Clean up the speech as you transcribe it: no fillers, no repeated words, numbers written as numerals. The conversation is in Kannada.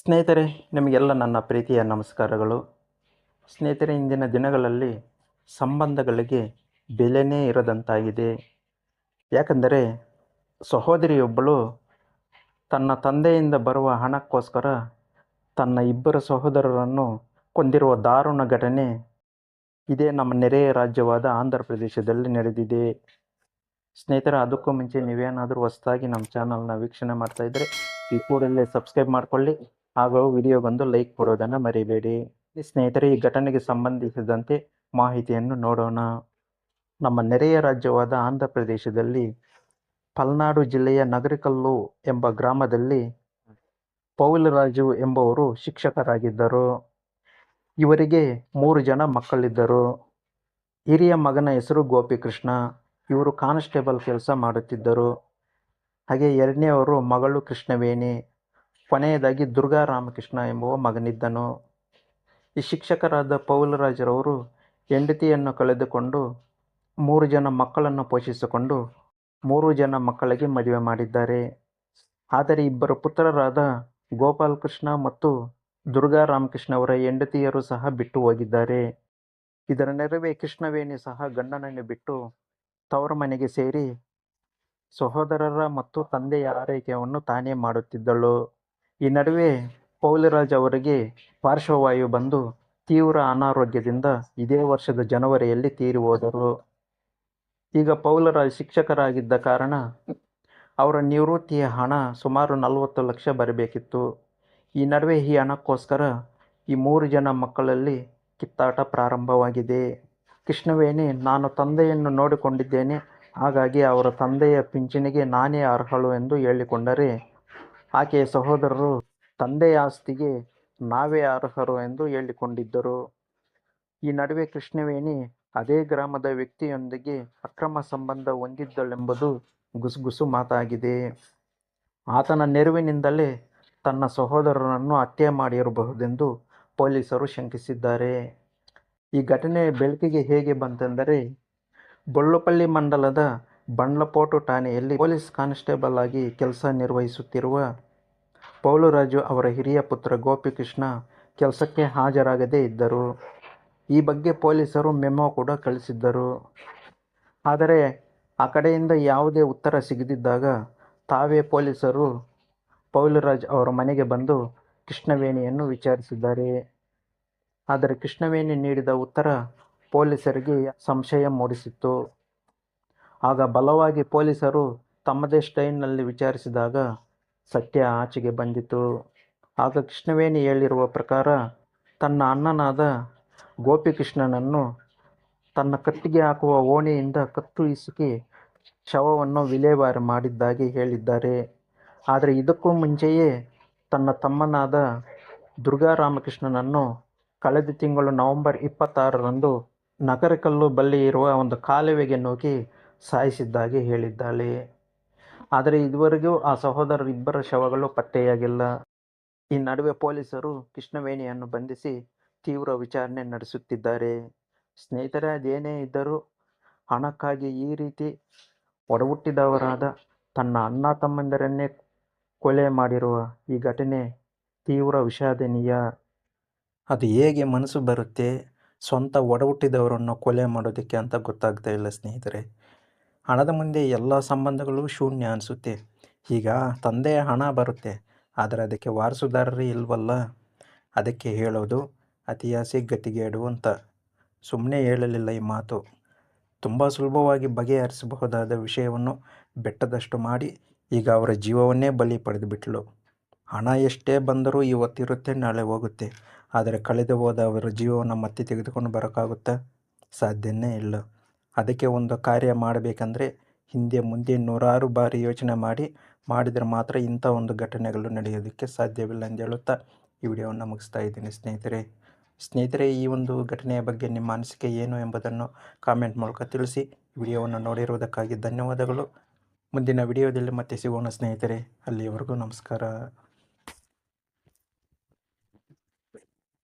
ಸ್ನೇಹಿತರೆ, ನಿಮಗೆಲ್ಲ ನನ್ನ ಪ್ರೀತಿಯ ನಮಸ್ಕಾರಗಳು. ಸ್ನೇಹಿತರೆ, ಇಂದಿನ ದಿನಗಳಲ್ಲಿ ಸಂಬಂಧಗಳಿಗೆ ಬೆಲೆನೇ ಇರದಂತಾಗಿದೆ. ಯಾಕಂದರೆ ಸಹೋದರಿಯೊಬ್ಬಳು ತನ್ನ ತಂದೆಯಿಂದ ಬರುವ ಹಣಕ್ಕೋಸ್ಕರ ತನ್ನ ಇಬ್ಬರು ಸಹೋದರರನ್ನು ಕೊಂದಿರುವ ದಾರುಣ ಘಟನೆ ಇದೇ ನಮ್ಮ ನೆರೆಯ ರಾಜ್ಯವಾದ ಆಂಧ್ರ ಪ್ರದೇಶದಲ್ಲಿ ನಡೆದಿದೆ. ಸ್ನೇಹಿತರೆ, ಅದಕ್ಕೂ ಮುಂಚೆ ನೀವೇನಾದರೂ ಹೊಸದಾಗಿ ನಮ್ಮ ಚಾನಲ್ನ ವೀಕ್ಷಣೆ ಮಾಡ್ತಾ ಇದ್ದರೆ ಈ ಕೂಡಲೇ ಸಬ್ಸ್ಕ್ರೈಬ್ ಮಾಡಿಕೊಳ್ಳಿ ಹಾಗೂ ವಿಡಿಯೋಗೊಂದು ಲೈಕ್ ಕೊಡೋದನ್ನು ಮರಿಬೇಡಿ. ಸ್ನೇಹಿತರೆ, ಈ ಘಟನೆಗೆ ಸಂಬಂಧಿಸಿದಂತೆ ಮಾಹಿತಿಯನ್ನು ನೋಡೋಣ. ನಮ್ಮ ನೆರೆಯ ರಾಜ್ಯವಾದ ಆಂಧ್ರ ಪ್ರದೇಶದಲ್ಲಿ ಪಲ್ನಾಡು ಜಿಲ್ಲೆಯ ನಗರಿಕಲ್ಲು ಎಂಬ ಗ್ರಾಮದಲ್ಲಿ ಪೌಲರಾಜು ಎಂಬುವರು ಶಿಕ್ಷಕರಾಗಿದ್ದರು. ಇವರಿಗೆ 3 ಜನ ಮಕ್ಕಳಿದ್ದರು. ಹಿರಿಯ ಮಗನ ಹೆಸರು ಗೋಪಿಕೃಷ್ಣ. ಇವರು ಕಾನ್ಸ್ಟೇಬಲ್ ಕೆಲಸ ಮಾಡುತ್ತಿದ್ದರು. ಹಾಗೆ ಎರಡನೆಯವರು ಮಗಳು ಕೃಷ್ಣವೇಣಿ. ಕೊನೆಯದಾಗಿ ದುರ್ಗಾ ರಾಮಕೃಷ್ಣ ಎಂಬುವ ಮಗನಿದ್ದನು. ಈ ಶಿಕ್ಷಕರಾದ ಪೌಲರಾಜರವರು ಹೆಂಡತಿಯನ್ನು ಕಳೆದುಕೊಂಡು 3 ಜನ ಮಕ್ಕಳನ್ನು ಪೋಷಿಸಿಕೊಂಡು 3 ಜನ ಮಕ್ಕಳಿಗೆ ಮದುವೆ ಮಾಡಿದ್ದಾರೆ. ಆದರೆ ಇಬ್ಬರು ಪುತ್ರರಾದ ಗೋಪಾಲಕೃಷ್ಣ ಮತ್ತು ದುರ್ಗಾ ರಾಮಕೃಷ್ಣ ಅವರ ಹೆಂಡತಿಯರು ಸಹ ಬಿಟ್ಟು ಹೋಗಿದ್ದಾರೆ. ಇದರ ನಡುವೆ ಕೃಷ್ಣವೇಣಿ ಸಹ ಗಂಡನನ್ನು ಬಿಟ್ಟು ತವರು ಮನೆಗೆ ಸೇರಿ ಸಹೋದರರ ಮತ್ತು ತಂದೆಯ ಆರೈಕೆಯನ್ನು ತಾನೇ ಮಾಡುತ್ತಿದ್ದಳು. ಈ ನಡುವೆ ಪೌಲರಾಜ್ ಅವರಿಗೆ ಪಾರ್ಶ್ವವಾಯು ಬಂದು ತೀವ್ರ ಅನಾರೋಗ್ಯದಿಂದ ಇದೇ ವರ್ಷದ ಜನವರಿಯಲ್ಲಿ ತೀರಿ ಹೋದರು. ಈಗ ಪೌಲರಾಜ್ ಶಿಕ್ಷಕರಾಗಿದ್ದ ಕಾರಣ ಅವರ ನಿವೃತ್ತಿಯ ಹಣ ಸುಮಾರು 40 ಲಕ್ಷ ಬರಬೇಕಿತ್ತು. ಈ ನಡುವೆ ಈ ಹಣಕ್ಕೋಸ್ಕರ ಈ 3 ಜನ ಮಕ್ಕಳಲ್ಲಿ ಕಿತ್ತಾಟ ಪ್ರಾರಂಭವಾಗಿದೆ. ಕೃಷ್ಣವೇಣಿ, ನಾನು ತಂದೆಯನ್ನು ನೋಡಿಕೊಂಡಿದ್ದೇನೆ, ಹಾಗಾಗಿ ಅವರ ತಂದೆಯ ಪಿಂಚಣಿಗೆ ನಾನೇ ಅರ್ಹಳು ಎಂದು ಹೇಳಿಕೊಂಡರೆ, ಆಕೆಯ ಸಹೋದರರು ತಂದೆಯ ಆಸ್ತಿಗೆ ನಾವೇ ಅರ್ಹರು ಎಂದು ಹೇಳಿಕೊಂಡಿದ್ದರು. ಈ ನಡುವೆ ಕೃಷ್ಣವೇಣಿ ಅದೇ ಗ್ರಾಮದ ವ್ಯಕ್ತಿಯೊಂದಿಗೆ ಅಕ್ರಮ ಸಂಬಂಧ ಹೊಂದಿದ್ದಳೆಂಬುದು ಗುಸುಗುಸು ಮಾತಾಗಿದೆ. ಆತನ ನೆರವಿನಿಂದಲೇ ತನ್ನ ಸಹೋದರರನ್ನು ಹತ್ಯೆ ಮಾಡಿರಬಹುದೆಂದು ಪೊಲೀಸರು ಶಂಕಿಸಿದ್ದಾರೆ. ಈ ಘಟನೆ ಬೆಳಕಿಗೆ ಹೇಗೆ ಬಂತೆಂದರೆ, ಬೊಳ್ಳುಪಳ್ಳಿ ಮಂಡಲದ ಬಂಡ್ಲಪೋಟು ಠಾಣೆಯಲ್ಲಿ ಪೊಲೀಸ್ ಕಾನ್ಸ್ಟೇಬಲ್ ಆಗಿ ಕೆಲಸ ನಿರ್ವಹಿಸುತ್ತಿರುವ ಪೌಲರಾಜು ಅವರ ಹಿರಿಯ ಪುತ್ರ ಗೋಪಿಕೃಷ್ಣ ಕೆಲಸಕ್ಕೆ ಹಾಜರಾಗದೇ ಇದ್ದರು. ಈ ಬಗ್ಗೆ ಪೊಲೀಸರು ಮೆಮೊ ಕೂಡ ಕಳಿಸಿದ್ದರು. ಆದರೆ ಆ ಕಡೆಯಿಂದ ಯಾವುದೇ ಉತ್ತರ ಸಿಗದಿದ್ದಾಗ ತಾವೇ ಪೊಲೀಸರು ಪೌಲರಾಜ್ ಅವರ ಮನೆಗೆ ಬಂದು ಕೃಷ್ಣವೇಣಿಯನ್ನು ವಿಚಾರಿಸಿದ್ದಾರೆ. ಆದರೆ ಕೃಷ್ಣವೇಣಿ ನೀಡಿದ ಉತ್ತರ ಪೊಲೀಸರಿಗೆ ಸಂಶಯ ಮೂಡಿಸಿತ್ತು. ಆಗ ಬಲವಾಗಿ ಪೊಲೀಸರು ತಮ್ಮದೇ ಸ್ಟೈಲ್ನಲ್ಲಿ ವಿಚಾರಿಸಿದಾಗ ಸತ್ಯ ಆಚೆಗೆ ಬಂದಿತು. ಆಗ ಕೃಷ್ಣವೇಣಿ ಹೇಳಿರುವ ಪ್ರಕಾರ ತನ್ನ ಅಣ್ಣನಾದ ಗೋಪಿಕೃಷ್ಣನನ್ನು ತನ್ನ ಕಟ್ಟಿಗೆ ಹಾಕುವ ಓಣಿಯಿಂದ ಕತ್ತು ಹಿಸುಕಿ ಶವವನ್ನು ವಿಲೇವಾರಿ ಮಾಡಿದ್ದಾಗಿ ಹೇಳಿದ್ದಾರೆ. ಆದರೆ ಇದಕ್ಕೂ ಮುಂಚೆಯೇ ತನ್ನ ತಮ್ಮನಾದ ದುರ್ಗಾ ರಾಮಕೃಷ್ಣನನ್ನು ಕಳೆದ ತಿಂಗಳು ನವೆಂಬರ್ 26ರಂದು ನಗರಕಲ್ಲು ಬಳಿ ಇರುವ ಒಂದು ಕಾಲುವೆಗೆ ನೂಕಿ ಸಾಯಿಸಿದ್ದಾಗಿ ಹೇಳಿದ್ದಾಳೆ. ಆದರೆ ಇದುವರೆಗೂ ಆ ಸಹೋದರರಿಬ್ಬರ ಶವಗಳು ಪತ್ತೆಯಾಗಿಲ್ಲ. ಈ ನಡುವೆ ಪೊಲೀಸರು ಕೃಷ್ಣವೇಣಿಯನ್ನು ಬಂಧಿಸಿ ತೀವ್ರ ವಿಚಾರಣೆ ನಡೆಸುತ್ತಿದ್ದಾರೆ. ಸ್ನೇಹಿತರೆ, ಅದೇನೇ ಇದ್ದರೂ ಹಣಕ್ಕಾಗಿ ಈ ರೀತಿ ಒಡಹುಟ್ಟಿದವರಾದ ತನ್ನ ಅಣ್ಣ ತಮ್ಮಂದಿರನ್ನೇ ಕೊಲೆ ಮಾಡಿರುವ ಈ ಘಟನೆ ತೀವ್ರ ವಿಷಾದನೀಯ. ಅದು ಹೇಗೆ ಮನಸ್ಸು ಬರುತ್ತೆ ಸ್ವಂತ ಒಡಹುಟ್ಟಿದವರನ್ನು ಕೊಲೆ ಮಾಡೋದಕ್ಕೆ ಅಂತ ಗೊತ್ತಾಗ್ತಾ ಇಲ್ಲ ಸ್ನೇಹಿತರೆ. ಹಣದ ಮುಂದೆ ಎಲ್ಲ ಸಂಬಂಧಗಳು ಶೂನ್ಯ ಅನಿಸುತ್ತೆ. ಈಗ ತಂದೆಯ ಹಣ ಬರುತ್ತೆ, ಆದರೆ ಅದಕ್ಕೆ ವಾರಸುದಾರರೇ ಇಲ್ವಲ್ಲ. ಅದಕ್ಕೆ ಹೇಳೋದು ಅತಿ ಆಸೆ ಗತಿಗೇಡು ಅಂತ. ಸುಮ್ಮನೆ ಹೇಳಲಿಲ್ಲ ಈ ಮಾತು. ತುಂಬ ಸುಲಭವಾಗಿ ಬಗೆಹರಿಸಬಹುದಾದ ವಿಷಯವನ್ನು ಬೆಟ್ಟದಷ್ಟು ಮಾಡಿ ಈಗ ಅವರ ಜೀವವನ್ನೇ ಬಲಿ ಪಡೆದು ಬಿಟ್ಲು. ಹಣ ಎಷ್ಟೇ ಬಂದರೂ ಇವತ್ತಿರುತ್ತೆ, ನಾಳೆ ಹೋಗುತ್ತೆ. ಆದರೆ ಕಳೆದು ಹೋದ ಅವರ ಜೀವವನ್ನು ಮತ್ತೆ ತೆಗೆದುಕೊಂಡು ಬರೋಕ್ಕಾಗುತ್ತಾ? ಸಾಧ್ಯನೇ ಇಲ್ಲ. ಅದಕ್ಕೆ ಒಂದು ಕಾರ್ಯ ಮಾಡಬೇಕಂದ್ರೆ ಹಿಂದೆ ಮುಂದೆ 100 ಬಾರಿ ಯೋಚನೆ ಮಾಡಿದರೆ ಮಾತ್ರ ಇಂಥ ಒಂದು ಘಟನೆಗಳು ನಡೆಯೋದಕ್ಕೆ ಸಾಧ್ಯವಿಲ್ಲ ಎಂದು ಹೇಳುತ್ತಾ ಈ ವಿಡಿಯೋವನ್ನು ಮುಗಿಸ್ತಾ ಇದ್ದೀನಿ ಸ್ನೇಹಿತರೆ. ಈ ಒಂದು ಘಟನೆಯ ಬಗ್ಗೆ ನಿಮ್ಮ ಅನಿಸಿಕೆ ಏನು ಎಂಬುದನ್ನು ಕಾಮೆಂಟ್ ಮೂಲಕ ತಿಳಿಸಿ. ವಿಡಿಯೋವನ್ನು ನೋಡಿರುವುದಕ್ಕಾಗಿ ಧನ್ಯವಾದಗಳು. ಮುಂದಿನ ವಿಡಿಯೋದಲ್ಲಿ ಮತ್ತೆ ಸಿಗೋಣ ಸ್ನೇಹಿತರೆ. ಅಲ್ಲಿಯವರೆಗೂ ನಮಸ್ಕಾರ.